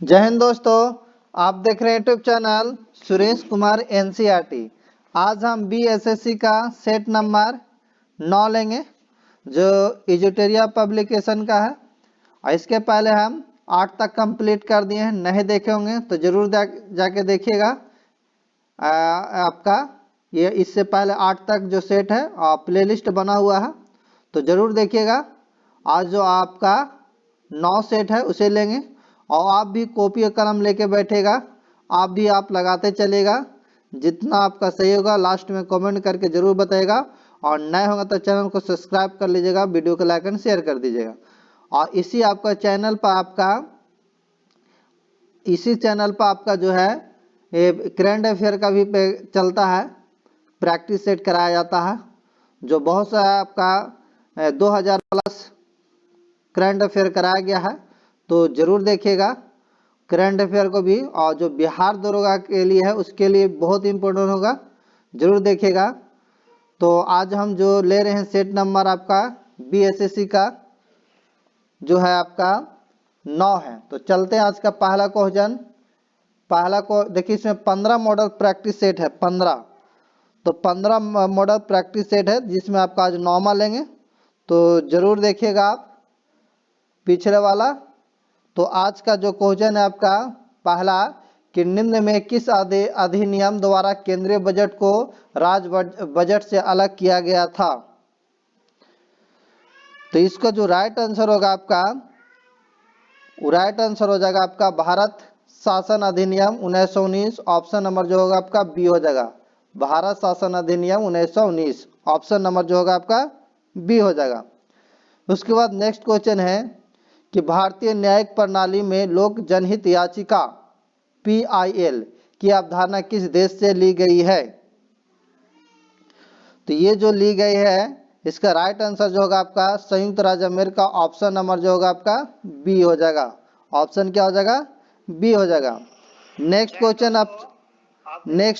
जय हिंद दोस्तों। आप देख रहे हैं YouTube channel Suresh Kumar NCERT. आज हम बीएसएससी का सेट नंबर 9 लेंगे जो इजोटेरिया पब्लिकेशन का है। और इसके पहले हम 8 तक कंप्लीट कर दिए हैं, नहीं देखे होंगे तो जरूर जाके देखिएगा। आपका ये इससे पहले 8 तक जो सेट है प्लेलिस्ट बना हुआ है, तो जरूर देखिएगा। आज जो आपका 9 सेट है उसे लेंगे और आप भी कॉपी और कलम लेके बैठेगा, आप लगाते चलेगा। जितना आपका सही होगा लास्ट में कमेंट करके जरूर बताएगा, और नए होगा तो चैनल को सब्सक्राइब कर लीजिएगा, वीडियो को लाइक एंड शेयर कर दीजिएगा। और इसी चैनल पर आपका जो है ये करंट अफेयर का भी चलता है, प्रैक्टिस सेट कराया जाता है, जो बहुत सा आपका 2000 प्लस करंट अफेयर कराया गया है, तो जरूर देखिएगा करंट अफेयर को भी। और जो बिहार दरोगा के लिए है उसके लिए बहुत इंपॉर्टेंट होगा, जरूर देखिएगा। तो आज हम जो ले रहे हैं सेट नंबर आपका बीएसएससी का जो है आपका 9 है। तो चलते हैं आज का पहला क्वेश्चन। पहला को देखिए, इसमें 15 मॉडल प्रैक्टिस सेट है, 15। तो 15 मॉडल प्रैक्टिस सेट है जिसमें आपका आज 9वां लेंगे, तो जरूर देखिएगा आप पिछले वाला। तो आज का जो क्वेश्चन है आपका पहला कि निम्न में किस अधिनियम द्वारा केंद्रीय बजट को राज्य बजट से अलग किया गया था। तो इसका जो राइट आंसर होगा आपका, राइट आंसर हो जाएगा आपका भारत शासन अधिनियम 1919। ऑप्शन नंबर जो होगा आपका बी हो जाएगा, भारत शासन अधिनियम 1919। ऑप्शन नंबर जो होगा आपका बी हो जाएगा। उसके बाद नेक्स्ट क्वेश्चन है कि भारतीय न्यायिक प्रणाली में लोक जनहित याचिका PIL की अवधारणा किस देश से ली गई है। तो ये जो ली गई है इसका राइट आंसर जो होगा आपका संयुक्त राज्य अमेरिका। ऑप्शन नंबर जो होगा आपका बी हो जाएगा। ऑप्शन क्या हो जाएगा, बी हो जाएगा। नेक्स्ट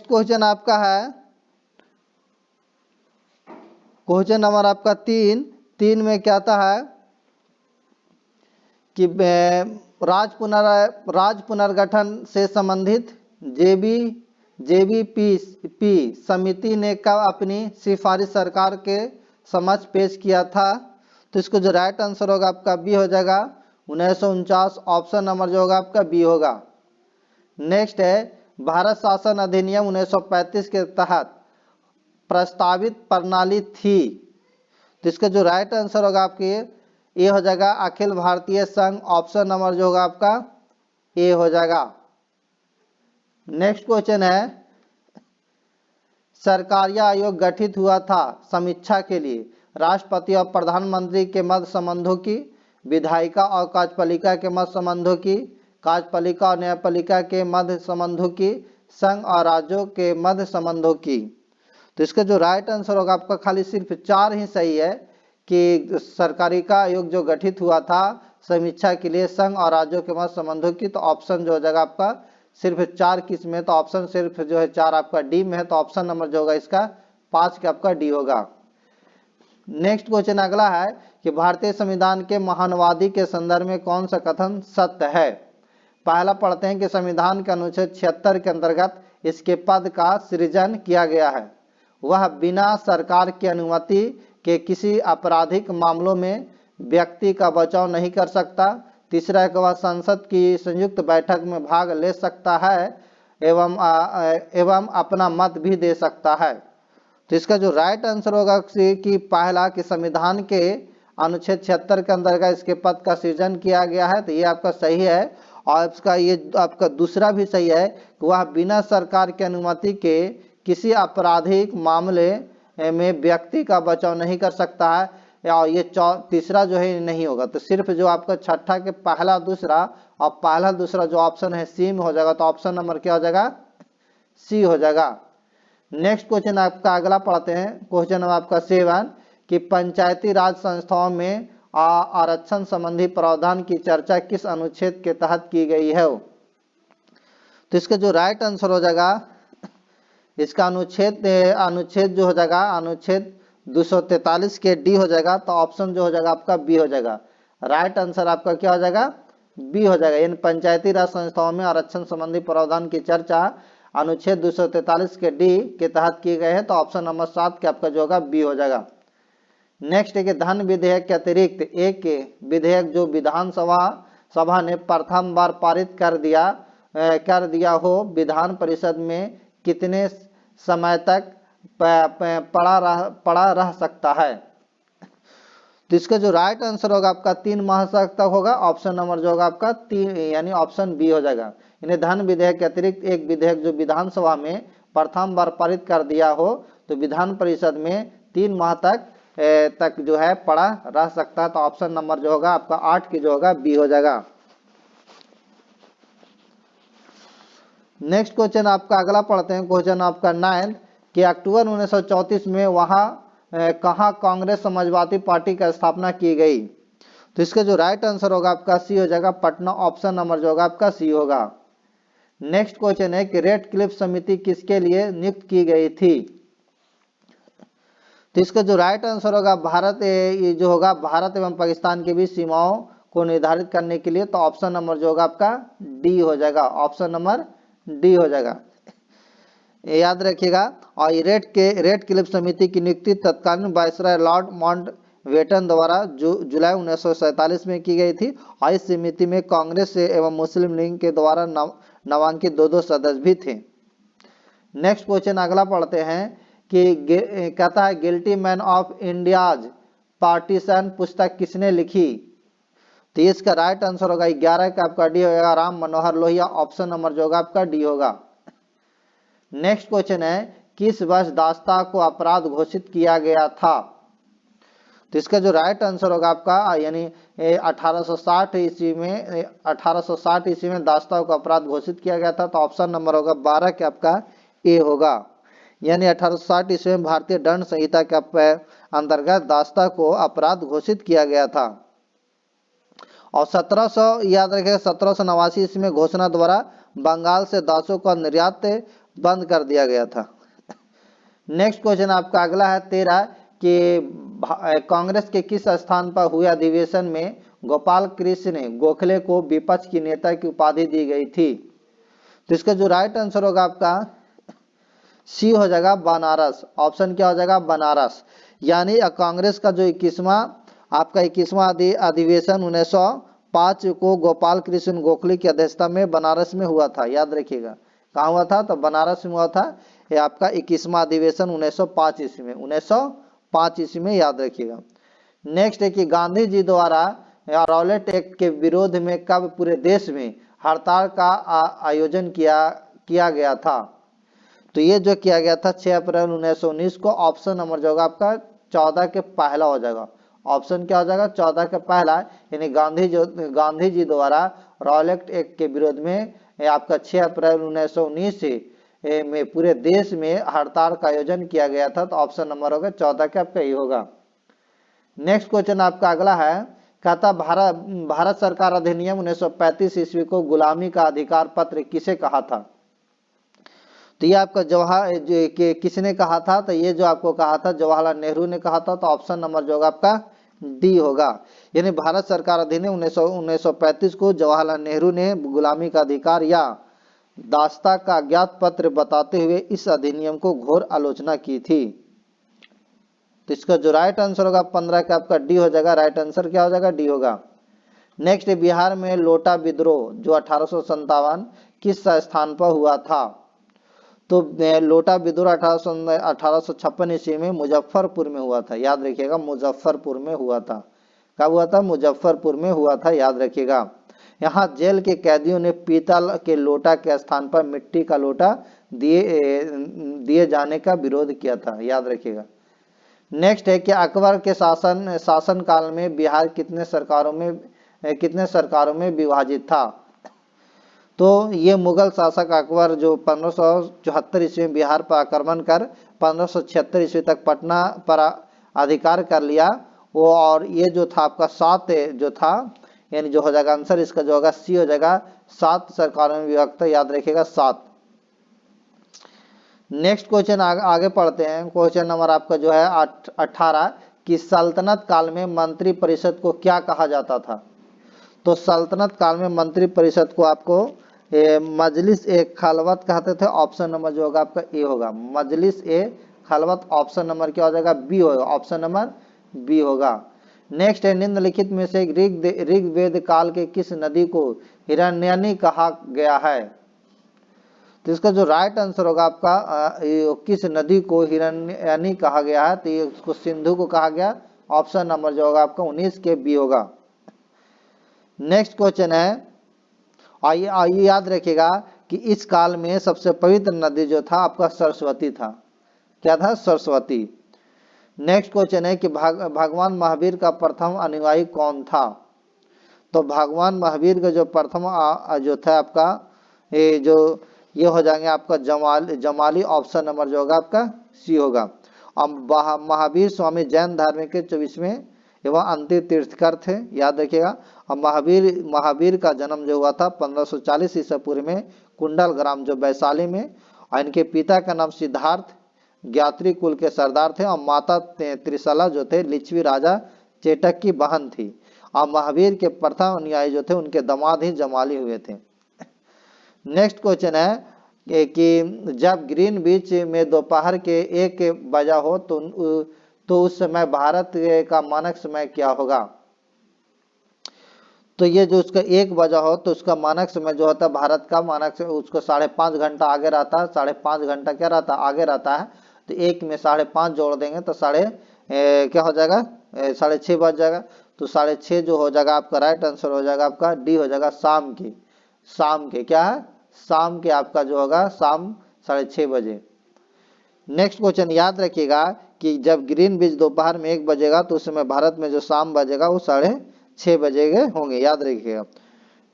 क्वेश्चन आपका है क्वेश्चन नंबर आपका 3 में क्या आता है कि राज्य पुनर्गठन से संबंधित JBP समिति ने कब अपनी सिफारिश सरकार के समक्ष पेश किया था। तो इसको जो राइट आंसर होगा आपका बी हो जाएगा, 1949। ऑप्शन नंबर जो होगा आपका बी होगा। नेक्स्ट है भारत शासन अधिनियम 1935 के तहत प्रस्तावित प्रणाली थी। तो इसका जो राइट आंसर होगा आपके ए हो जाएगा, अखिल भारतीय संघ। ऑप्शन नंबर जो होगा आपका ए हो जाएगा। नेक्स्ट क्वेश्चन है सरकारिया आयोग गठित हुआ था समीक्षा के लिए राष्ट्रपति और प्रधानमंत्री के मध्य संबंधों की, विधायिका और कार्यपालिका के मध्य संबंधों की, कार्यपालिका और न्यायपालिका के मध्य संबंधों की, संघ और राज्यों के मध्य संबंधों की। तो इसका जो राइट आंसर होगा आपका खाली सिर्फ 4 ही सही है कि सरकारी का आयोग जो गठित हुआ था समीक्षा के लिए संघ और राज्यों के मध्य संबंधों की। तो ऑप्शन जो हो जाएगा आपका सिर्फ 4 किस में, तो ऑप्शन सिर्फ जो है 4 आपका डी में है। तो ऑप्शन नंबर जो होगा इसका 5 का आपका डी होगा। नेक्स्ट क्वेश्चन अगला है कि भारतीय संविधान के महानवादी के संदर्भ में कौन सा कथन सत्य है। पहला पढ़ते हैं कि संविधान के अनुच्छेद 76 के अंतर्गत इसके पद का सृजन किया गया है, वह बिना सरकार की अनुमति के किसी आपराधिक मामलों में व्यक्ति का बचाव नहीं कर सकता। तीसरा है कि वह संसद की संयुक्त बैठक में भाग ले सकता है एवं अपना मत भी दे सकता है। तो इसका जो राइट आंसर होगा कि पहला कि संविधान के अनुच्छेद 76 के अंतर्गत इसके पद का सृजन किया गया है, तो ये आपका सही है। और इसका ये आपका दूसरा भी सही है कि वह बिना सरकार की अनुमति के किसी आपराधिक मामले में व्यक्ति का बचाव नहीं कर सकता है। और ये तीसरा जो है नहीं होगा। तो सिर्फ जो आपका छठा के पहला दूसरा और पहला दूसरा जो ऑप्शन है सी में हो जाएगा। तो ऑप्शन नंबर क्या हो जाएगा, सी हो जाएगा। नेक्स्ट क्वेश्चन आपका अगला पढ़ते हैं, क्वेश्चन नंबर आपका 7 कि पंचायती राज संस्थाओं में आरक्षण संबंधी प्रावधान की चर्चा किस अनुच्छेद के तहत की गई है। तो इसका जो राइट आंसर हो जाएगा इसका अनुच्छेद जो हो जाएगा अनुच्छेद 243 के डी हो जाएगा। तो ऑप्शन जो हो जाएगा आपका बी हो जाएगा। राइट आंसर आपका क्या हो जाएगा, बी हो जाएगा। यानी पंचायती राज संस्थाओं में आरक्षण संबंधी प्रावधान की चर्चा अनुच्छेद 243 के डी के तहत किए गए हैं, तो ऑप्शन नंबर 7 के आपका जो होगा बी हो जाएगा। नेक्स्ट है कि धन विधेयक के अतिरिक्त एक विधेयक जो विधानसभा ने प्रथम बार पारित कर दिया हो, विधान परिषद में कितने समय तक पड़ा रह सकता है? तो इसका जो राइट आंसर होगा आपका 3 माह तक होगा। ऑप्शन नंबर जो होगा आपका 3 यानी ऑप्शन बी हो जाएगा। यानी धन विधेयक के अतिरिक्त एक विधेयक जो विधानसभा में प्रथम बार पारित कर दिया हो, तो विधान परिषद में 3 माह तक जो है पड़ा रह सकता है। तो ऑप्शन नंबर जो होगा आपका 8 की जो होगा बी हो जाएगा। नेक्स्ट क्वेश्चन आपका अगला पढ़ते हैं, क्वेश्चन आपका 9 कि अक्टूबर 1934 में वहां कहां कांग्रेस समाजवादी पार्टी का स्थापना की गई? तो इसका जो राइट आंसर होगा आपका सी हो जाएगा, पटना। ऑप्शन नंबर जो होगा आपका सी होगा। नेक्स्ट क्वेश्चन है कि रेड क्लिफ समिति किसके लिए नियुक्त की गई थी? तो इसका जो राइट आंसर होगा भारत एवं पाकिस्तान के बीच सीमाओं को निर्धारित करने के लिए। तो ऑप्शन नंबर जो होगा आपका डी हो जाएगा। ऑप्शन नंबर डी हो जाएगा, याद रखिएगा। और रेड क्लिफ समिति की नियुक्ति तत्कालीन वायसराय लॉर्ड माउंटबेटन द्वारा जुलाई 1947 में की गई थी। और इस समिति में कांग्रेस एवं मुस्लिम लीग के द्वारा नामांकित दो सदस्य भी थे। नेक्स्ट क्वेश्चन अगला पढ़ते हैं कि कहता है guilty man of India's partition पुस्तक किसने लिखी? तो इसका राइट आंसर होगा 11 का आपका डी होगा, राम मनोहर लोहिया। ऑप्शन नंबर जो होगा आपका डी होगा। नेक्स्ट क्वेश्चन है किस वर्ष दास्ता को अपराध घोषित किया गया था? तो इसका जो राइट आंसर होगा आपका यानी 1860 ईस्वी में दास्ता को अपराध घोषित किया गया था। तो ऑप्शन नंबर होगा 12 के आपका ए होगा। यानी 1860 ईस्वी में भारतीय दंड संहिता के अंतर्गत दास्ता को अपराध घोषित किया गया था। और 1700 याद रखिएगा 1789 ईस्वी में घोषणा द्वारा बंगाल से दासों का निर्यात बंद कर दिया गया था। नेक्स्ट क्वेश्चन आपका अगला है 13 कि कांग्रेस के किस स्थान पर हुए अधिवेशन में गोपाल कृष्ण गोखले को विपक्ष की नेता की उपाधि दी गई थी? तो इसका जो राइट आंसर होगा आपका सी हो जाएगा, बनारस। ऑप्शन क्या हो जाएगा? बनारस। यानी कांग्रेस का जो 21वां अधिवेशन 1905 को गोपाल कृष्ण गोखले की अध्यक्षता में बनारस में हुआ था। याद रखिएगा कहाँ हुआ था? तो बनारस में हुआ था। ये आपका 21वां अधिवेशन 1905 ईस्वी में याद रखिएगा। नेक्स्ट है कि गांधी जी द्वारा रॉलेट एक्ट के विरोध में कब पूरे देश में हड़ताल का आयोजन किया गया था? तो ये जो किया गया था 6 अप्रैल 1919 को। ऑप्शन नंबर जो होगा आपका 14 के पहला हो जाएगा। ऑप्शन क्या हो जाएगा? 14 के पहला। यानी गांधी जी द्वारा रॉलेट एक्ट के विरोध में आपका 6 अप्रैल 1919 में पूरे देश में हड़ताल का आयोजन किया गया था। तो ऑप्शन नंबर होगा 14 का आपका ये होगा। नेक्स्ट क्वेश्चन आपका अगला है, कहता भारत सरकार अधिनियम 1935 ईस्वी को गुलामी का अधिकार पत्र किसे कहा था? तो ये आपका किसने कहा था? तो ये जो आपको कहा था जवाहरलाल नेहरू ने कहा था। तो ऑप्शन नंबर जो होगा आपका डी होगा। यानी भारत सरकार अधिनियम 1935 को जवाहरलाल नेहरू ने गुलामी का अधिकार या दास्ता का अज्ञात पत्र बताते हुए इस अधिनियम को घोर आलोचना की थी। तो इसका जो राइट आंसर होगा 15 का आपका डी हो जाएगा। राइट आंसर क्या हो जाएगा? डी होगा। नेक्स्ट बिहार में लोटा विद्रोह जो 1857 किस स्थान पर हुआ था? तो लोटा विद्रोह 1856 ईस्वी में मुजफ्फरपुर में हुआ था। याद रखिएगा मुजफ्फरपुर में हुआ था। कब हुआ था? मुजफ्फरपुर में हुआ था। याद रखिएगा। यहाँ जेल के कैदियों ने पीतल के लोटा के स्थान पर मिट्टी का लोटा दिए जाने का विरोध किया था। याद रखिएगा। नेक्स्ट है कि अकबर के शासन काल में बिहार कितने सरकारों में विभाजित था? तो ये मुगल शासक अकबर जो 1574 ईस्वी में बिहार पर आक्रमण कर 1576 ईस्वी तक पटना पर अधिकार कर लिया वो। और ये जो था आपका 7 जो था, यानी जो हो जाएगा आंसर इसका जो होगा सी हो जाएगा। 7 सरकारों में विभक्त। याद रखिएगा 7। नेक्स्ट क्वेश्चन आगे पढ़ते हैं। क्वेश्चन नंबर आपका जो है 18 कि सल्तनत काल में मंत्री परिषद को क्या कहा जाता था? तो सल्तनत काल में मंत्री परिषद को आपको मजलिस ए खलवत कहते थे। ऑप्शन नंबर जो होगा आपका ए होगा, मजलिस ए खलवत। ऑप्शन नंबर क्या हो जाएगा, बी होगा, ऑप्शन नंबर बी होगा। नेक्स्ट है, निम्नलिखित में से ऋग्वेद काल के किस नदी को हिरण्यनी कहा गया है। तो इसका जो राइट आंसर होगा आपका किस नदी को हिरण्यनी कहा गया है, तो ये उसको सिंधु को कहा गया। ऑप्शन नंबर जो होगा आपका 19 के बी होगा। नेक्स्ट क्वेश्चन है, आइए याद रखिएगा कि इस काल में सबसे पवित्र नदी जो था आपका सरस्वती था। क्या था, सरस्वती। नेक्स्ट क्वेश्चन है कि भगवान महावीर का प्रथम अनुयायी कौन था। तो भगवान महावीर का जो प्रथम जो था आपका ये हो जाएंगे आपका जमाली। ऑप्शन नंबर जो होगा आपका सी होगा। अब महावीर स्वामी जैन धर्म के 24वें एवं अंतिम तीर्थकर थे, याद रखिएगा। अब महावीर का जन्म जो हुआ था 1540 ईसा पूर्व में कुंडल ग्राम जो वैशाली में, और इनके पिता का नाम सिद्धार्थ ज्ञात्री कुल के सरदार थे, और माता त्रिशला जो थे लिच्छवी राजा चेटक की बहन थी। और महावीर के प्रथम अनुयायी जो थे उनके दामाद ही जमाली हुए थे। नेक्स्ट क्वेश्चन है कि जब ग्रीन बीच में दोपहर के 1 बजा हो तो उस समय भारत का मानक समय क्या होगा। तो ये जो उसका 1 बजा हो तो उसका मानक समय जो होता है भारत का मानक समय उसको 5.5 घंटा आगे रहता है। 5.5 घंटा क्या रहता है, आगे रहता है। तो 1 में 5.5 जोड़ देंगे तो क्या हो जाएगा, 6:30 बज जाएगा। तो 6:30 जो हो जाएगा आपका राइट आंसर हो जाएगा आपका डी हो जाएगा, शाम के क्या है, शाम के आपका जो होगा शाम 6:30 बजे। नेक्स्ट क्वेश्चन याद रखिएगा कि जब ग्रीन बीच दोपहर में 1 बजेगा तो उस समय भारत में जो शाम बजेगा वो 6:30 बजे होंगे, याद रखिएगा।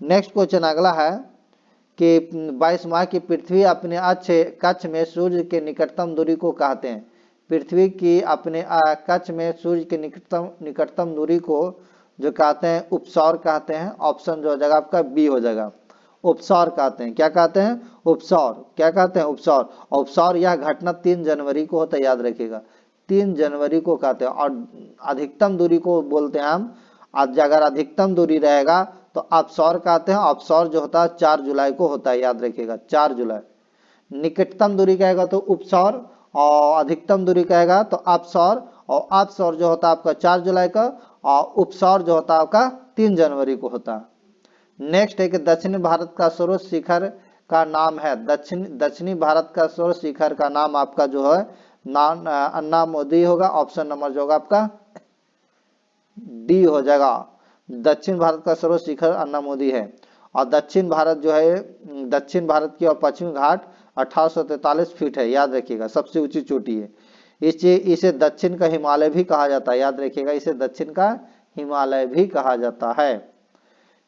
नेक्स्ट क्वेश्चन अगला है कि 22 माह की पृथ्वी अपने कक्ष में सूर्य के निकटतम दूरी को कहते हैं। पृथ्वी की अपने कक्ष में सूर्य के निकटतम दूरी को जो कहते हैं उपसौर कहते हैं। ऑप्शन जो हो जाएगा आपका बी हो जाएगा, उपसौर कहते हैं। क्या कहते हैं, उपसौर। क्या कहते हैं, उपसौर। उपसौर यह घटना 3 जनवरी को होता है, याद रखिएगा 3 जनवरी को कहते हैं। और अधिकतम दूरी को बोलते हैं हम, अगर अधिकतम दूरी रहेगा तो अपसौर कहते हैं। अपसौर जो होता है 4 जुलाई को होता है, याद रखिएगा 4 जुलाई। निकटतम दूरी कहेगा तो उपसौर, और अधिकतम दूरी कहेगा तो अपसौर, और अपसौर जो होता है आपका 4 जुलाई का, और उपसौर जो होता है आपका 3 जनवरी को होता है। नेक्स्ट है कि दक्षिणी भारत का सर्वोच्च शिखर का नाम है। दक्षिणी भारत का सर्वोच्च शिखर का नाम आपका जो है अन्नामोदी होगा। ऑप्शन नंबर जो होगा आपका डी हो जाएगा। दक्षिण भारत का सर्वोच्च शिखर अन्नामोदी है। और दक्षिण भारत जो है, दक्षिण भारत की और पश्चिमी घाट 1843 फीट है, याद रखिएगा सबसे ऊंची चोटी है। इसे दक्षिण का हिमालय भी कहा जाता है, याद रखिएगा इसे दक्षिण का हिमालय भी कहा जाता है।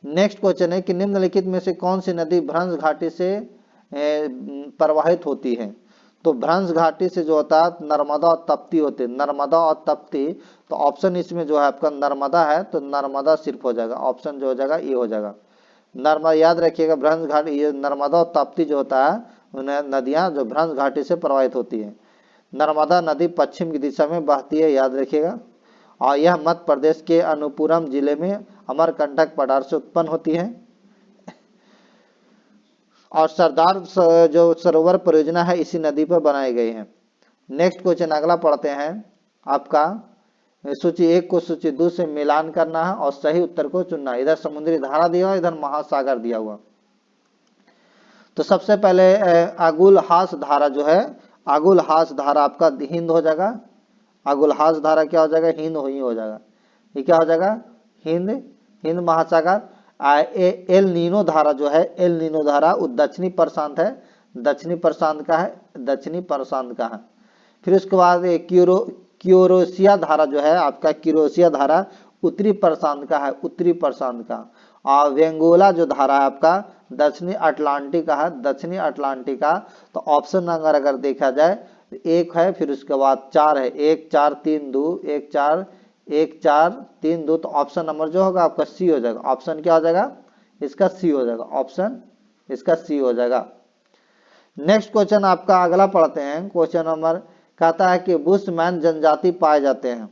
नेक्स्ट क्वेश्चन है कि निम्नलिखित में से कौन सी नदी भ्रंश घाटी से प्रवाहित होती है। तो भ्रंश घाटी से जो होता है नर्मदा और तप्ती होते हैं, नर्मदा और तप्ती। तो ऑप्शन इसमें जो है आपका नर्मदा है, तो नर्मदा सिर्फ हो जाएगा। ऑप्शन जो हो जाएगा ये हो जाएगा नर्मदा, याद रखिएगा। भ्रंश घाटी, ये नर्मदा और तप्ती जो होता है उन्हें नदियां जो भ्रंश घाटी से प्रवाहित होती है। नर्मदा नदी पश्चिम की दिशा में बहती है, याद रखिएगा। और यह मध्य प्रदेश के अनूपपुरम जिले में अमरकंटक पठार से उत्पन्न होती है। और सरदार जो सरोवर परियोजना है इसी नदी पर बनाए गए हैं। नेक्स्ट क्वेश्चन अगला पढ़ते हैं आपका, सूची 1 को सूची 2 से मिलान करना है और सही उत्तर को चुनना। इधर समुद्री धारा दिया हुआ, इधर महासागर दिया हुआ। तो सबसे पहले अगुलहास धारा जो है, अगुलहास धारा आपका हिंद हो जाएगा। अगुलहास धारा क्या हो जाएगा, हिंद ही हो जाएगा। ये क्या हो जाएगा, हिंद महासागर। एल नीनो धारा जो है, एल नीनो धारा वो दक्षिणी प्रशांत है, दक्षिणी प्रशांत का है, दक्षिणी प्रशांत का है। फिर उसके बाद क्यूरोसिया धारा जो है आपका, क्यूरोसिया धारा उत्तरी प्रशांत का है, उत्तरी प्रशांत का। और वेंगोला जो धारा है आपका दक्षिणी अटलांटिक का है, दक्षिणी अटलांटिक का। तो ऑप्शन नंबर अगर देखा जाए तो 1 है, फिर उसके बाद 4 है, 1 4 3 2, 1 4 1 4 3 2। तो ऑप्शन नंबर जो होगा आपका सी हो जाएगा। ऑप्शन क्या हो जाएगा, इसका सी हो जाएगा। ऑप्शन इसका सी हो जाएगा। नेक्स्ट क्वेश्चन आपका अगला पढ़ते हैं। क्वेश्चन नंबर कहता है कि बुशमैन जनजाति पाए जाते हैं।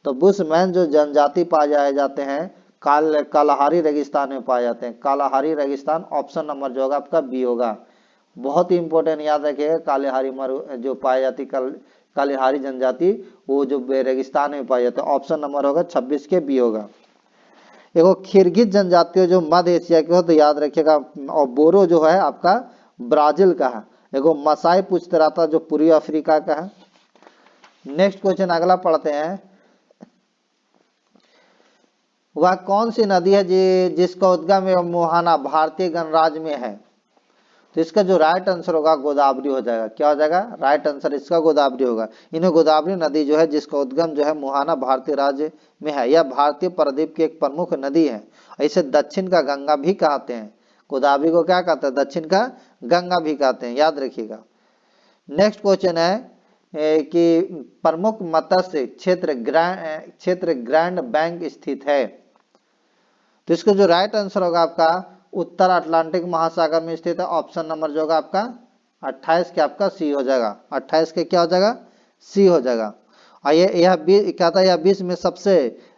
तो बुशमैन जो जनजाति पाए जाते हैं कालाहारी रेगिस्तान में पाए जाते हैं। कालाहारी रेगिस्तान ऑप्शन नंबर जो होगा आपका बी होगा। बहुत ही इंपॉर्टेंट, याद रखिएगा। कालाहारी मरु जो पाई जाती कालाहारी जनजाति वो जो रेगिस्तान में पाई जाते हैं, ऑप्शन नंबर होगा 26 के बी होगा। एगो किर्गिज जनजाति जो मध्य एशिया के हो तो याद रखिएगा, और बोरो जो है आपका ब्राजील का है। एगो मसाई पूछते रहता जो पूर्वी अफ्रीका का है। नेक्स्ट क्वेश्चन अगला पढ़ते हैं, वह कौन सी नदी है जिसका उद्गम एवं मुहाना भारतीय गणराज्य में है? तो इसका जो राइट आंसर होगा गोदावरी हो जाएगा। क्या हो जाएगा? राइट आंसर इसका गोदावरी होगा। इन्हें गोदावरी नदी जो है जिसका उद्गम जो है मुहाना भारतीय राज्य में है, यह भारतीय प्रायद्वीप की एक प्रमुख नदी है। इसे दक्षिण का गंगा भी कहते हैं। गोदावरी को क्या कहते हैं? दक्षिण का गंगा भी कहते हैं, याद रखिएगा। नेक्स्ट क्वेश्चन है कि प्रमुख मत्स्य क्षेत्र ग्रैंड बैंक स्थित है। तो इसका जो राइट आंसर होगा आपका उत्तर अटलांटिक महासागर में स्थित है। ऑप्शन नंबर जो होगा आपका 28 के आपका सी हो जाएगा। 28 के क्या हो जाएगा? सी हो जाएगा। और यह क्या था, यह विश्व में सबसे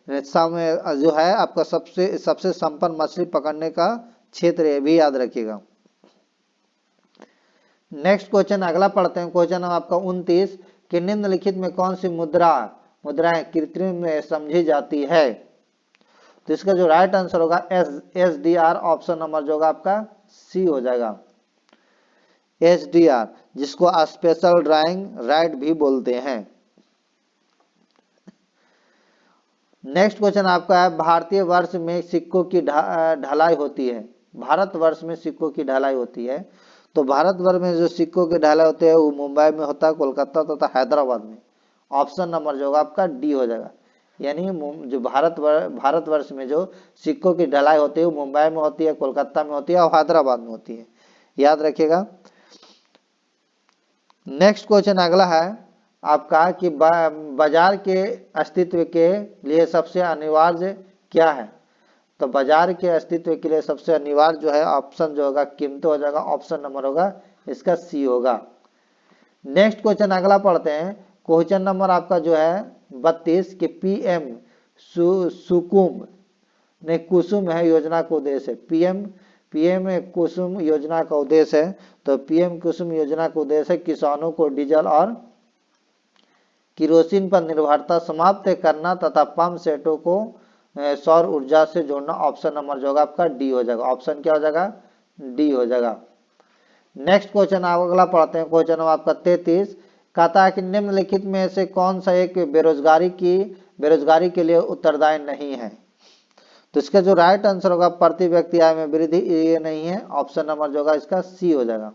जो है आपका सबसे संपन्न मछली पकड़ने का क्षेत्र है, भी याद रखिएगा। नेक्स्ट क्वेश्चन अगला पढ़ते हैं। क्वेश्चन आपका 29 कि निम्नलिखित में कौन सी मुद्राएं कृत्रिम समझी जाती है? तो इसका जो राइट आंसर होगा SDR, ऑप्शन नंबर जो होगा आपका सी हो जाएगा। SDR जिसको स्पेशल ड्राइंग राइट भी बोलते हैं। नेक्स्ट क्वेश्चन आपका है, भारतीय वर्ष में सिक्कों की ढलाई होती है। भारतवर्ष में सिक्कों की ढलाई होती है। तो भारतवर्ष में जो सिक्कों की ढलाई होते हैं वो मुंबई में होता है, कोलकाता तथा हैदराबाद में। ऑप्शन नंबर जो होगा आपका डी हो जाएगा। यानी जो भारतवर्ष में जो सिक्कों की ढलाई होती है वो मुंबई में होती है, कोलकाता में होती है और हैदराबाद में होती है, याद रखिएगा। नेक्स्ट क्वेश्चन अगला है आपका कि बाजार के अस्तित्व के लिए सबसे अनिवार्य क्या है? तो बाजार के अस्तित्व के लिए सबसे अनिवार्य जो है ऑप्शन जो होगा कीमत हो जाएगा। ऑप्शन नंबर होगा इसका सी होगा। नेक्स्ट क्वेश्चन अगला पढ़ते हैं। क्वेश्चन नंबर आपका जो है 32 कि पीएम सुकुम ने कुसुम है योजना का उद्देश्य है। पीएम कुसुम योजना का उद्देश्य है। तो पीएम कुसुम योजना का उद्देश्य किसानों को डीजल और किरोसिन पर निर्भरता समाप्त करना तथा पंप सेटों को सौर ऊर्जा से जोड़ना। ऑप्शन नंबर जो होगा आपका डी हो जाएगा। ऑप्शन क्या हो जाएगा? डी हो जाएगा। नेक्स्ट क्वेश्चन अगला पढ़ते हैं। क्वेश्चन नंबर आपका 33 कहता है कि निम्नलिखित में से कौन सा एक बेरोजगारी के लिए उत्तरदायी नहीं है? तो इसका जो राइट आंसर होगा प्रति व्यक्ति आय में वृद्धि, ये नहीं है। ऑप्शन नंबर जो होगा इसका सी हो जाएगा।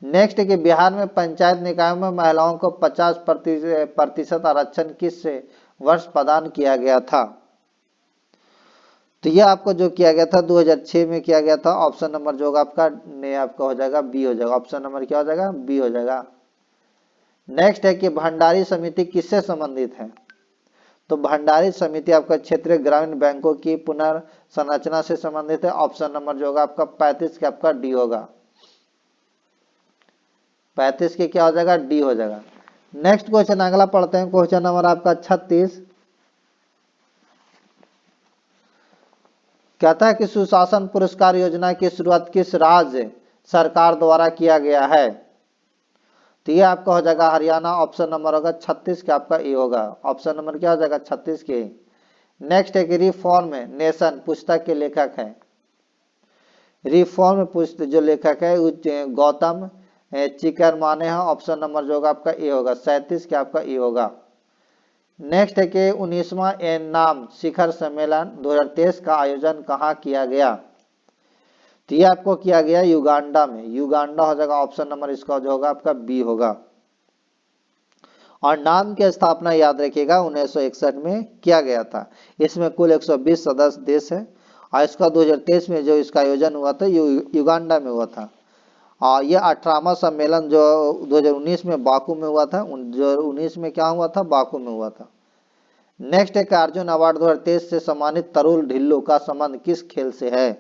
नेक्स्ट है कि बिहार में पंचायत निकायों में महिलाओं को 50% आरक्षण किस वर्ष प्रदान किया गया था? तो यह आपको जो किया गया था 2006 में किया गया था। ऑप्शन नंबर जो होगा आपका हो जाएगा बी हो जाएगा। ऑप्शन नंबर क्या हो जाएगा? बी हो जाएगा। नेक्स्ट है कि भंडारी समिति किससे संबंधित है? तो भंडारी समिति आपका क्षेत्रीय ग्रामीण बैंकों की पुनर्संरचना से संबंधित है। ऑप्शन नंबर जो होगा आपका 35 के आपका डी होगा। 35 के क्या हो जाएगा? डी हो जाएगा। नेक्स्ट क्वेश्चन अगला पढ़ते हैं। क्वेश्चन नंबर आपका 36 कहता है कि सुशासन पुरस्कार योजना की शुरुआत किस राज्य सरकार द्वारा किया गया है? तो ये आपका हो जाएगा हरियाणा। ऑप्शन नंबर होगा 36 के आपका ए होगा। ऑप्शन नंबर क्या हो जाएगा? 36 के। नेक्स्ट है कि रिफॉर्म नेशन पुस्तक के लेखक है। रिफॉर्म पुस्तक जो लेखक है गौतम चिकरमाने हैं। ऑप्शन नंबर जो होगा आपका ए होगा। 37 के आपका ए होगा। नेक्स्ट है कि 19वां एन्नाम शिखर सम्मेलन 2023 का आयोजन कहाँ किया गया? तो ये आपको किया गया युगांडा में। युगांडा हो जाएगा। ऑप्शन नंबर इसका जो होगा आपका बी होगा। और नाम की स्थापना याद रखिएगा 1961 में किया गया था। इसमें कुल 120 सदस्य देश है और इसका 2023 में जो इसका आयोजन हुआ था युगांडा में हुआ था। और ये 18वां सम्मेलन जो 2019 में बाकू में हुआ था, 2019 में क्या हुआ था? बाकू में हुआ था। नेक्स्ट है कि अर्जुन अवार्ड 2023 से सम्मानित तरुल ढिल्लो का संबंध किस खेल से है?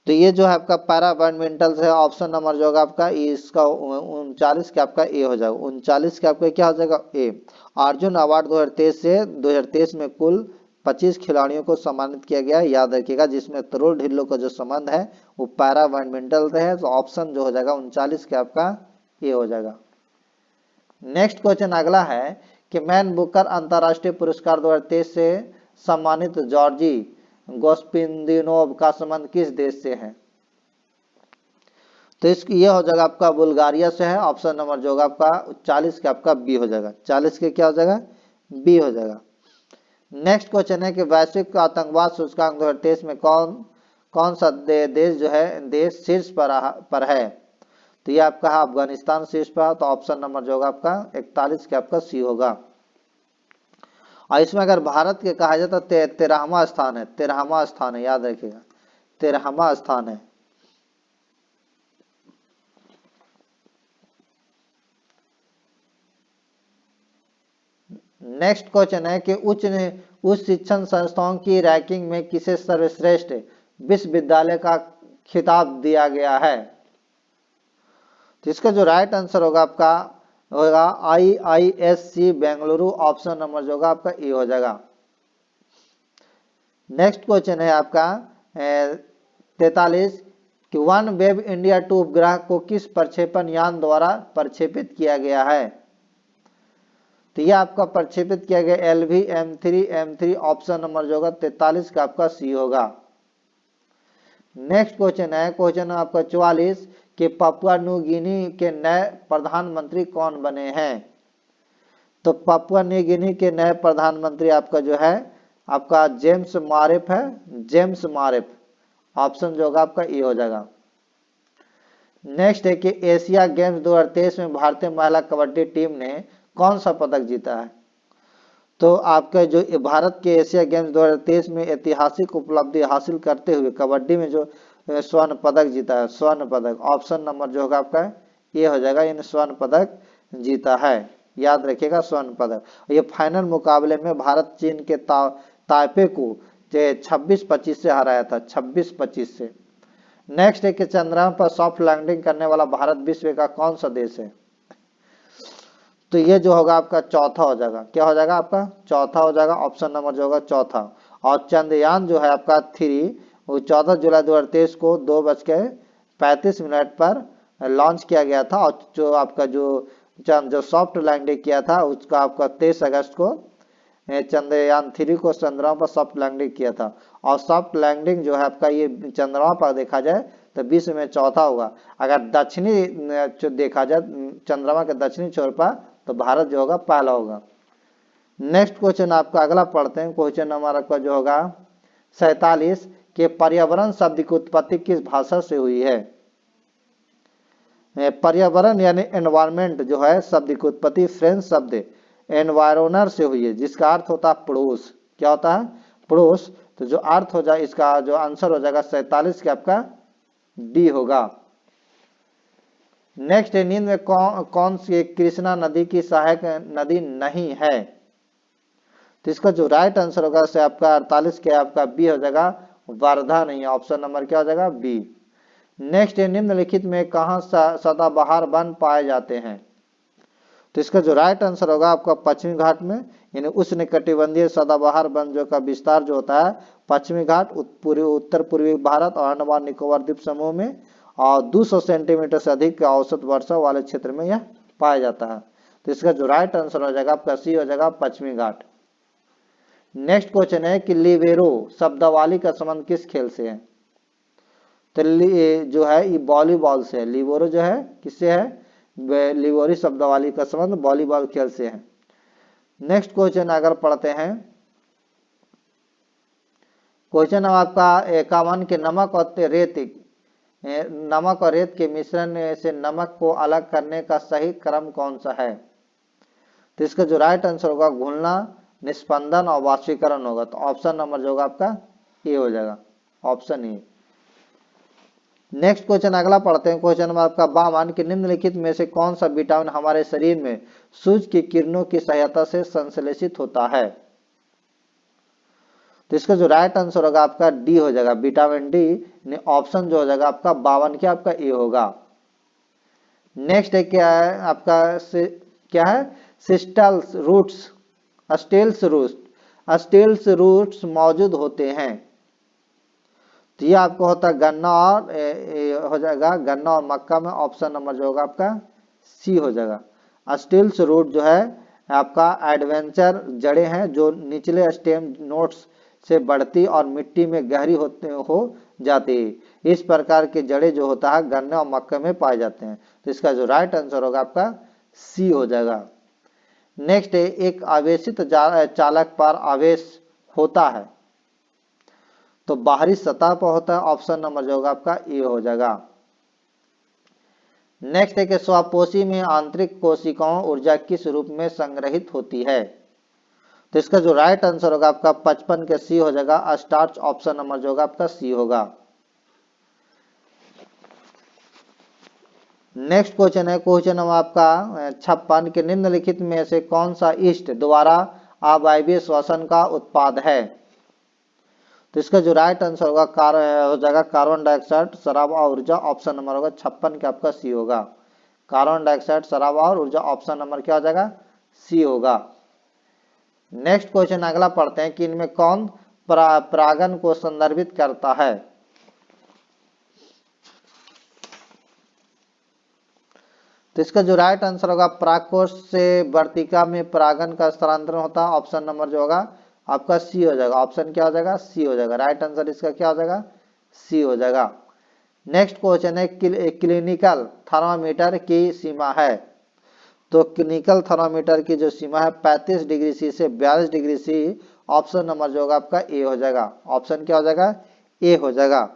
तो ये जो है आपका पैरा बैडमिंटन से। ऑप्शन नंबर जो होगा आपका इसका 39 के आपका ए हो जाएगा। 39 के आपका क्या हो जाएगा? ए। अर्जुन अवार्ड 2023 से 2023 में कुल 25 खिलाड़ियों को सम्मानित किया गया है, याद रखिएगा, जिसमें तरुण ढिल्लो का जो संबंध है वो पैरा बैडमिंटन से है। तो ऑप्शन जो हो जाएगा 39 के आपका ये हो जाएगा। नेक्स्ट क्वेश्चन अगला है कि मैन बुकर अंतरराष्ट्रीय पुरस्कार 2023 से सम्मानित जॉर्जी गोस्पिंदिनोव का संबंध किस देश से है? तो इसकी ये हो जाएगा आपका बुल्गारिया से है। ऑप्शन नंबर जो होगा आपका 40 के आपका बी हो जाएगा। 40 के क्या हो जाएगा? बी हो जाएगा। नेक्स्ट क्वेश्चन है कि वैश्विक आतंकवाद सूचकांक 2023 में कौन सा देश जो है देश शीर्ष पर है? तो ये आपका है अफगानिस्तान शीर्ष पर। तो ऑप्शन नंबर जो होगा आपका 41 के आपका सी होगा। और इसमें अगर भारत के कहा जाए तो 13वां स्थान है। 13वां स्थान है, याद रखिएगा, 13वां स्थान है। नेक्स्ट क्वेश्चन है कि उच्च शिक्षण संस्थाओं की रैंकिंग में किसे सर्वश्रेष्ठ विश्वविद्यालय का खिताब दिया गया है? तो इसका जो राइट आंसर होगा आपका होगा IISc बेंगलुरु। ऑप्शन नंबर जो होगा आपका ए हो जाएगा। नेक्स्ट क्वेश्चन है आपका 43 कि वन वेब इंडिया 2 उपग्रह को किस प्रक्षेपण यान द्वारा प्रक्षेपित किया गया है? तो यह आपका प्रक्षेपित किया गया LV-M3 ऑप्शन नंबर जो होगा 43 का आपका सी होगा। नेक्स्ट क्वेश्चन है क्वेश्चन आपका 44 कि पापुआ न्यू गिनी के नए प्रधानमंत्री कौन बने हैं? तो पापुआ न्यू गिनी के नए प्रधानमंत्री आपका जो है आपका जेम्स मारेफ है। जेम्स मारेफ ऑप्शन जो होगा आपका ए हो जाएगा। नेक्स्ट है कि एशिया गेम्स 2023 में भारतीय महिला कबड्डी टीम ने कौन सा पदक जीता है? तो आपके जो भारत के एशिया गेम्स 2023 में ऐतिहासिक उपलब्धि हासिल करते हुए कबड्डी में जो स्वर्ण पदक जीता है, स्वर्ण पदक। ऑप्शन नंबर जो होगा आपका ये हो जाएगा, इन स्वर्ण पदक जीता है, याद रखिएगा, स्वर्ण पदक। ये फाइनल मुकाबले में भारत चीन के ताइपे को 26-25 से हराया था, 26-25 से। नेक्स्ट है कि चंद्रमा पर सॉफ्ट लैंडिंग करने वाला भारत विश्व का कौन सा देश है? तो ये जो होगा आपका चौथा हो जाएगा। क्या हो जाएगा आपका? चौथा हो जाएगा। ऑप्शन नंबर जो होगा चौथा। और चंद्रयान जो है आपका 3 वो 14 जुलाई 2023 को 2:35 पर लॉन्च किया गया था। और जो आपका जो सॉफ्ट लैंडिंग किया था उसका आपका 23 अगस्त को चंद्रयान 3 को चंद्रमा पर सॉफ्ट लैंडिंग किया था। और सॉफ्ट लैंडिंग जो है आपका ये चंद्रमा पर देखा जाए तो विश्व में चौथा होगा। अगर दक्षिणी देखा जाए चंद्रमा के दक्षिणी छोर पर तो भारत जो होगा पहला होगा। नेक्स्ट क्वेश्चन आपका अगला पढ़ते हैं। क्वेश्चन नंबर आपका जो होगा 47 के पर्यावरण शब्द की उत्पत्ति किस भाषा से हुई है? पर्यावरण यानी एनवायरमेंट जो है शब्द की उत्पत्ति फ्रेंच शब्द एनवायरोनर से हुई है, जिसका अर्थ होता है पड़ोस। क्या होता है? पड़ोस। तो जो अर्थ हो जाए इसका जो आंसर हो जाएगा 47 के आपका डी होगा। नेक्स्ट नींद में कौन सी कृष्णा नदी की सहायक नदी नहीं है? तो इसका जो राइट आंसर होगा से आपका 48 के आपका बी हो जाएगा, वर्धा नहीं है। ऑप्शन नंबर क्या हो जाएगा? बी। नेक्स्ट निम्नलिखित में कहां सदाबहार वन पाए जाते हैं? तो इसका जो राइट आंसर होगा आपका पश्चिमी घाट में, यानी उष्णकटिबंधीय सदाबहार वन जो का विस्तार जो होता है पश्चिमी घाट, उत्तर पूर्वी भारत और अंडमान निकोबार द्वीप समूह में, और 200 सेंटीमीटर से अधिक का औसत वर्षा वाले क्षेत्र में यह पाया जाता है। तो इसका जो राइट आंसर हो जाएगा आपका सी हो जाएगा, पश्चिमी घाट। नेक्स्ट क्वेश्चन है कि लिबेरो शब्दावली का संबंध किस खेल से है? तो जो है ये वॉलीबॉल से है। लिबेरो जो है किससे है? लिबेरो शब्दावली का संबंध वॉलीबॉल खेल से है। नेक्स्ट क्वेश्चन अगर पढ़ते हैं, क्वेश्चन आपका 51 के नमक और रेत के मिश्रण से नमक को अलग करने का सही क्रम कौन सा है? तो इसका जो राइट आंसर होगा घुलना, निस्पंदन और वाष्पीकरण होगा। तो ऑप्शन नंबर जो होगा आपका ए हो जाएगा, ऑप्शन ए। नेक्स्ट क्वेश्चन अगला पढ़ते हैं। क्वेश्चन नंबर आपका 52 कि निम्नलिखित में से कौन सा विटामिन हमारे शरीर में सूर्य की किरणों की सहायता से संश्लेषित होता है? तो इसका जो राइट आंसर होगा आपका डी हो जाएगा, विटामिन डी। ऑप्शन जो हो जाएगा आपका 52 क्या आपका ए होगा। नेक्स्ट है क्या है आपका क्या है? स्टेल्स रूट्स स्टील्स रूट्स मौजूद होते हैं। तो ये आपको होता है गन्ना और हो जाएगा गन्ना और मक्का में ऑप्शन नंबर जो होगा आपका सी हो जाएगा। स्टील्स रूट जो है आपका एडवेंचर जड़ें हैं जो निचले स्टेम नोट्स से बढ़ती और मिट्टी में गहरी हो जाती है। इस प्रकार के जड़ें जो होता है गन्ने और मक्के में पाए जाते हैं। तो इसका जो राइट आंसर होगा आपका सी हो जाएगा। नेक्स्ट है एक आवेशित चालक पर आवेश होता है तो बाहरी सतह पर होता है, ऑप्शन नंबर जो होगा आपका ए हो जाएगा। नेक्स्ट है कि स्वापोषी में आंतरिक कोशिकाओं ऊर्जा किस रूप में संग्रहित होती है। तो इसका जो राइट आंसर होगा आपका 55 के सी हो जाएगा। स्टार्च ऑप्शन नंबर जो होगा आपका सी होगा। नेक्स्ट क्वेश्चन है क्वेश्चन नंबर आपका 56 के निम्नलिखित में से कौन सा ईस्ट द्वारा अवायवीय श्वसन का उत्पाद है। तो इसका जो राइट आंसर होगा हो जाएगा कार्बन डाइऑक्साइड, शराब और ऊर्जा, ऑप्शन नंबर होगा 56 के आपका सी होगा। कार्बन डाइऑक्साइड, शराब और ऊर्जा, ऑप्शन नंबर क्या हो जाएगा सी होगा। नेक्स्ट क्वेश्चन अगला पढ़ते हैं कि इनमें कौन परागन को संदर्भित करता है। तो इसका जो राइट आंसर होगा परागकोश से वर्तिका में परागन का स्थानांतरण होता है, ऑप्शन नंबर जो होगा आपका सी हो जाएगा। ऑप्शन क्या हो जाएगा सी हो जाएगा। राइट आंसर इसका क्या हो जाएगा सी हो जाएगा। नेक्स्ट क्वेश्चन है क्लिनिकल थर्मामीटर की सीमा है। तो क्लिनिकल थर्मामीटर की जो सीमा है 35 डिग्री सी से 42 डिग्री सी, ऑप्शन नंबर जो होगा आपका ए हो जाएगा। ऑप्शन क्या हो जाएगा ए हो जाएगा।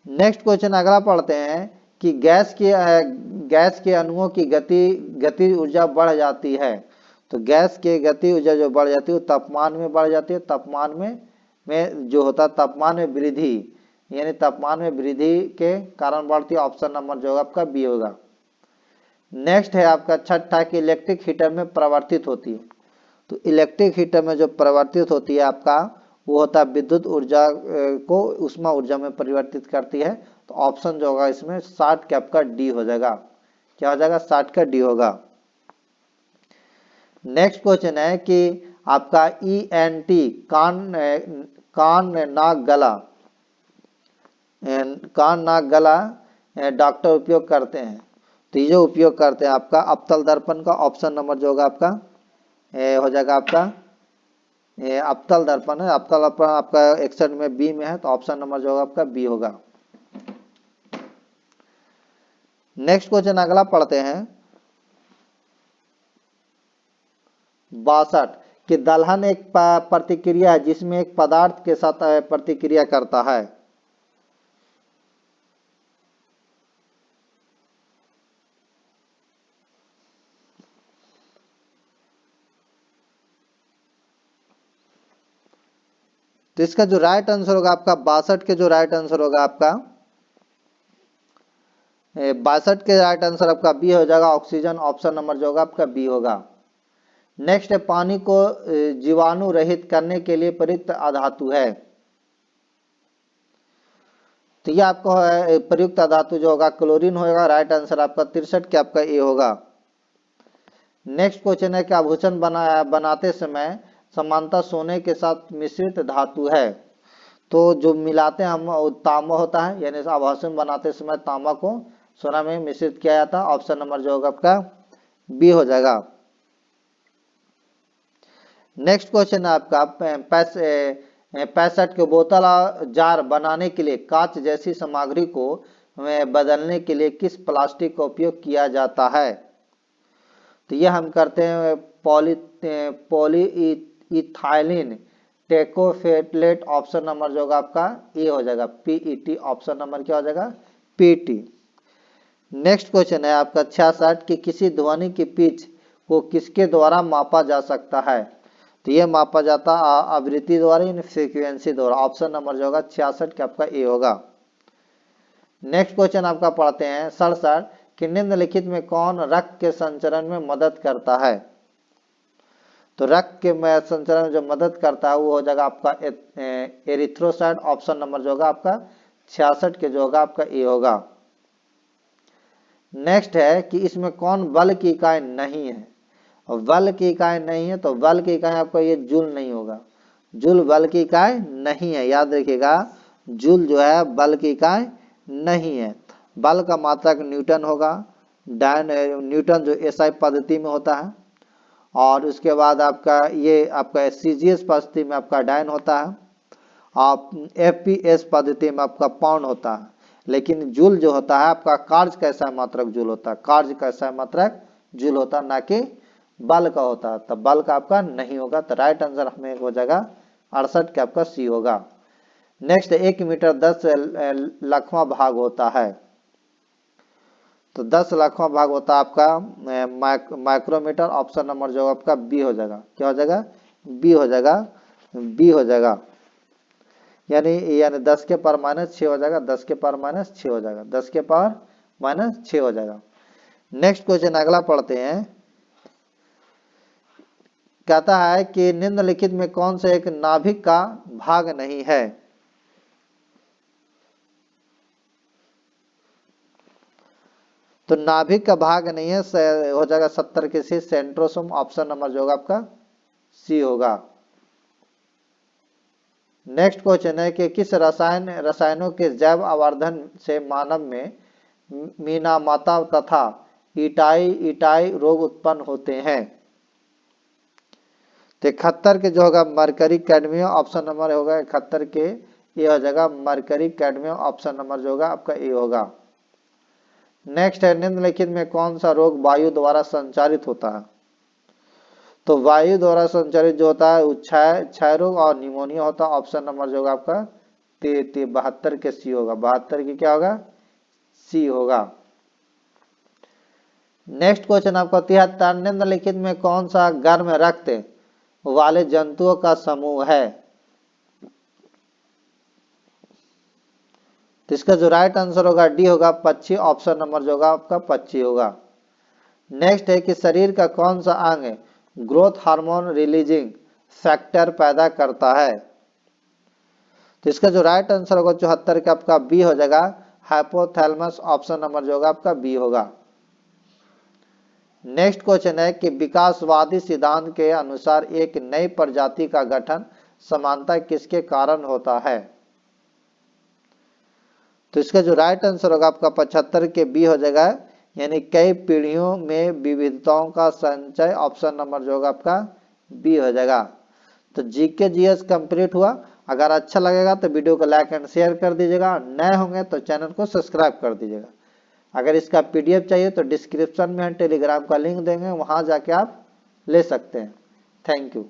नेक्स्ट क्वेश्चन अगला पढ़ते हैं कि गैस के अणुओं की गति ऊर्जा बढ़ जाती है। तो गैस के गति ऊर्जा जो बढ़ जाती है वो तापमान में बढ़ जाती है। तापमान में जो होता है तापमान में वृद्धि, यानी तापमान में वृद्धि के कारण बढ़ती है, ऑप्शन नंबर जो होगा आपका बी होगा। नेक्स्ट है आपका छठा कि इलेक्ट्रिक हीटर में परिवर्तित होती है। तो इलेक्ट्रिक हीटर में जो परिवर्तित होती है आपका वो होता है विद्युत ऊर्जा को उष्मा ऊर्जा में परिवर्तित करती है। तो ऑप्शन जो होगा इसमें 60 के आपका डी हो जाएगा। क्या हो जाएगा 60 का डी होगा। नेक्स्ट क्वेश्चन है कि आपका ENT कान नाक गला डॉक्टर उपयोग करते हैं। तो ये जो उपयोग करते हैं आपका अवतल दर्पण का, ऑप्शन नंबर जो होगा आपका हो जाएगा आपका अवतल दर्पण है। अवतल दर्पण आपका 61 में बी में है, तो ऑप्शन नंबर जो होगा आपका बी होगा। नेक्स्ट क्वेश्चन अगला पढ़ते हैं 62 कि दलहन एक प्रतिक्रिया है जिसमें एक पदार्थ के साथ प्रतिक्रिया करता है। तो इसका जो राइट आंसर होगा आपका 62 के जो राइट आंसर होगा आपका 62 के राइट आंसर आपका बी हो जाएगा। ऑक्सीजन, ऑप्शन नंबर जो होगा आपका बी होगा। नेक्स्ट है पानी को जीवाणु रहित करने के लिए प्रयुक्त अधातु है। तो ये आपको प्रयुक्त अधातु जो होगा क्लोरीन होगा। राइट आंसर आपका 63 के आपका ए होगा। नेक्स्ट क्वेश्चन है कि आभूषण बनाते समय समानता सोने के साथ मिश्रित धातु है। तो जो मिलाते हैं हम तांबा होता है, यानी आभूषण बनाते समय तांबा को सोना में मिश्रित किया जाता है। ऑप्शन नंबर जो होगा आपका बी हो जाएगा। नेक्स्ट क्वेश्चन है आपका 65 के बोतल जार बनाने के लिए कांच जैसी सामग्री को बदलने के लिए किस प्लास्टिक का उपयोग किया जाता है। तो ये हम करते हैं पॉलीइथाइलिन टेकोफेटलेट, ऑप्शन नंबर जो होगा आपका ए हो जाएगा PET। ऑप्शन नंबर क्या हो जाएगा PET। नेक्स्ट क्वेश्चन है आपका 66 कि किसी ध्वनि की पिच को किसके द्वारा मापा जा सकता है। तो ये मापा जाता आवृत्ति द्वारा, यानी फ्रीक्वेंसी द्वारा। ऑप्शन नंबर जो होगा 66 का आपका ए होगा। नेक्स्ट क्वेश्चन आपका पढ़ते हैं 67 कि निम्नलिखित में कौन रक्त के संचरण में मदद करता है। तो रक्त के संचरण में जो मदद करता है वो हो जाएगा आपका एरिथ्रोसाइट। ऑप्शन नंबर जो होगा आपका 66 के जो होगा आपका ए होगा। नेक्स्ट है कि इसमें कौन बल की इकाई नहीं है। बल की इकाई नहीं है तो बल की इकाई आपका ये जूल नहीं होगा, जूल बल की इकाई नहीं है, याद रखिएगा जूल जो है बल की इकाई नहीं है। बल का मात्रक न्यूटन होगा, डायन न्यूटन जो एसआई पद्धति में होता है, और उसके बाद आपका ये आपका सीजीएस पद्धति में आपका डायन होता है, आप एफपीएस पद्धति में आपका पाउंड होता है। लेकिन जूल जो होता है आपका कार्य कैसा मात्रक जूल होता है, कार्य कैसा मात्रक जूल होता है, ना कि बल का होता है। तो बल का आपका नहीं होगा, तो राइट आंसर हमें हो जाएगा 68 का आपका सी होगा। नेक्स्ट 1 मीटर 10 लाखवां भाग होता है, तो 10 लाखवां भाग होता है आपका माइक्रोमीटर। ऑप्शन नंबर जो आपका बी हो जाएगा, क्या हो जाएगा, बी हो जाएगा, बी हो जाएगा, यानी 10 के पावर -6 हो जाएगा, 10 के पावर -6 हो जाएगा, 10 के पावर -6 हो जाएगा। नेक्स्ट क्वेश्चन अगला पढ़ते हैं। कहता है कि निम्नलिखित में कौन सा एक नाभिक का भाग नहीं है। तो नाभिक का भाग नहीं है, हो जाएगा 70 के सी सेंट्रोसोम। ऑप्शन नंबर जो होगा आपका सी होगा। नेक्स्ट क्वेश्चन है कि किस रसायनों के जैव आवर्धन से मानव में मीनामाता तथा इटाई रोग उत्पन्न होते हैं। तो 71 के जो होगा मरकरी कैडमियम। ऑप्शन नंबर होगा 71 के ये हो जाएगा मरकरी कैडमियम। ऑप्शन नंबर जो होगा आपका ए होगा। नेक्स्ट है निम्नलिखित में कौन सा रोग वायु द्वारा संचारित होता है। तो वायु द्वारा संचारित जो होता है क्षय रोग और निमोनिया होता है। ऑप्शन नंबर जो होगा आपका 72 के सी होगा, 72 की क्या होगा, सी होगा। नेक्स्ट क्वेश्चन आपका 73 निम्नलिखित में कौन सा गर्म रक्त वाले जंतुओं का समूह है। तो इसका जो राइट आंसर होगा डी होगा पक्षी। ऑप्शन नंबर जो होगा आपका पक्षी होगा। नेक्स्ट है कि शरीर का कौन सा अंग ग्रोथ हार्मोन रिलीजिंग फैक्टर पैदा करता है। तो इसका जो राइट आंसर होगा 74 का आपका बी हो जाएगा हाइपोथैलेमस। ऑप्शन नंबर जो होगा आपका बी होगा। नेक्स्ट क्वेश्चन है कि विकासवादी सिद्धांत के अनुसार एक नई प्रजाति का गठन समानता किसके कारण होता है। तो इसका जो राइट आंसर होगा आपका 75 के बी हो जाएगा, यानी कई पीढ़ियों में विविधताओं का संचय। ऑप्शन नंबर जो होगा आपका बी हो जाएगा। तो जीके जीएस कंप्लीट हुआ। अगर अच्छा लगेगा तो वीडियो को लाइक एंड शेयर कर दीजिएगा, नए होंगे तो चैनल को सब्सक्राइब कर दीजिएगा। अगर इसका पीडीएफ चाहिए तो डिस्क्रिप्शन में हम टेलीग्राम का लिंक देंगे, वहां जाके आप ले सकते हैं। Thank you.